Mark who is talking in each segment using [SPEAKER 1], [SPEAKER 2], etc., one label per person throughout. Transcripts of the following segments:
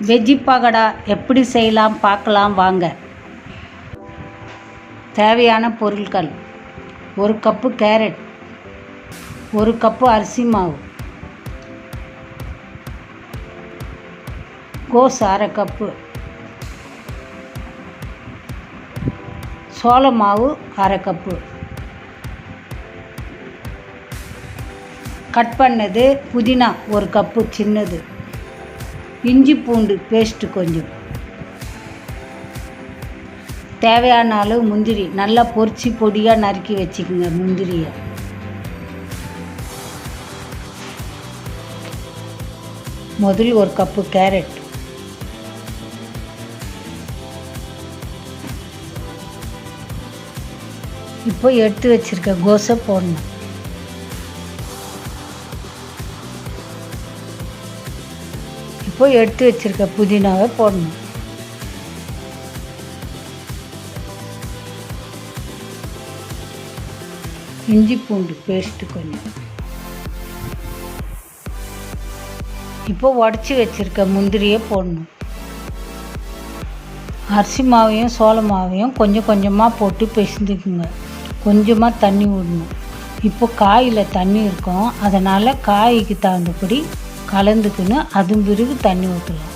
[SPEAKER 1] Veggie pakoda எப்படி செய்யலாம் பார்க்கலாம் வாங்க. தேவையான பொருட்கள்: 1 கப்பு கேரட், 1 கப்பு அரிசி மாவு, கோஸ் அரை கப்பு, சோள மாவு அரை கப்பு, கட் பண்ணது புதினா 1 கப்பு சின்னது, இஞ்சி பூண்டு பேஸ்ட்டு கொஞ்சம், தேவையான அளவு முந்திரி நல்லா பொரிச்சு பொடியாக நறுக்கி வச்சுக்கோங்க. முந்திரியை முதல் 1 கப்பு கேரட், இப்போ எடுத்து வச்சுருக்க கோஸை போடணும். இப்போ எடுத்து வச்சுருக்க புதினாவை போடணும். இஞ்சி பூண்டு பேஸ்ட்டு கொஞ்சம். இப்போ உடச்சி வச்சுருக்க முந்திரியை போடணும். அரிசி மாவையும் சோள மாவையும் கொஞ்சம் கொஞ்சமாக போட்டு பிசைஞ்சுக்குங்க. கொஞ்சமாக தண்ணி விடணும். இப்போ காயில் தண்ணி இருக்கும், அதனால் காய்க்கு தகுந்தபடி கலந்துக்குன்னு அதுவும் பிறகு தண்ணி ஊற்றலாம்.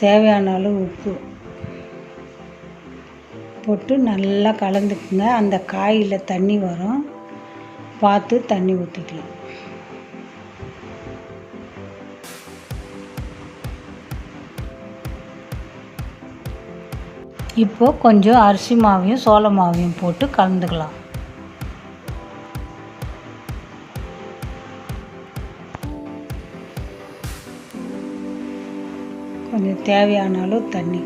[SPEAKER 1] தேவையான அளவு உப்பு போட்டு நல்லா கலந்துக்குங்க. அந்த காயில் தண்ணி வரும், பார்த்து தண்ணி ஊற்றிக்கலாம். இப்போ கொஞ்சம் அரிசி மாவையும் சோள மாவையும் போட்டு கலந்துக்கலாம். கொஞ்சம் தேவையான அளவு தண்ணி.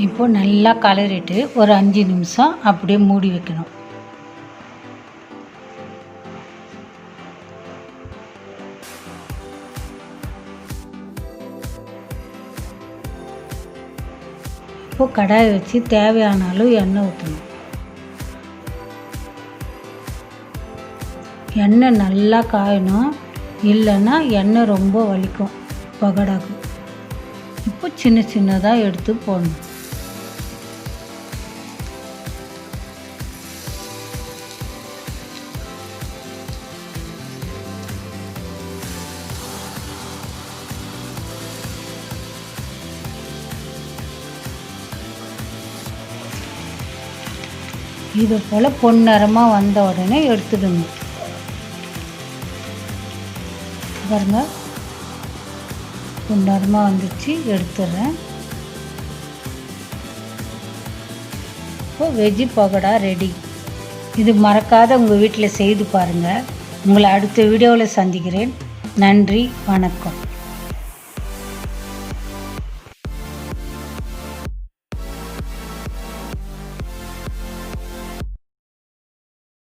[SPEAKER 1] இப்போ நல்லா கலரிட்டு ஒரு 5 நிமிஷம் அப்படியே மூடி வைக்கணும். இப்போ கடாயை வச்சு தேவையான அளவு எண்ணெய் ஊற்றணும். எண்ணெய் நல்லா காயணும், இல்லைன்னா எண்ணெய் ரொம்ப வலிக்கும் பகோடாக்கு. இப்போ சின்ன சின்னதாக எடுத்து போடணும். இது போல் பொன்னிறமாக வந்த உடனே எடுத்துடுங்க. பாருங்க, பொன்னிறமாக வந்துச்சு, எடுத்துடுறேன். இப்போ வெஜ்ஜி பகோடா ரெடி. இது மறக்காத உங்கள் வீட்டில் செய்து பாருங்கள். உங்களை அடுத்த வீடியோவில் சந்திக்கிறேன். நன்றி, வணக்கம்.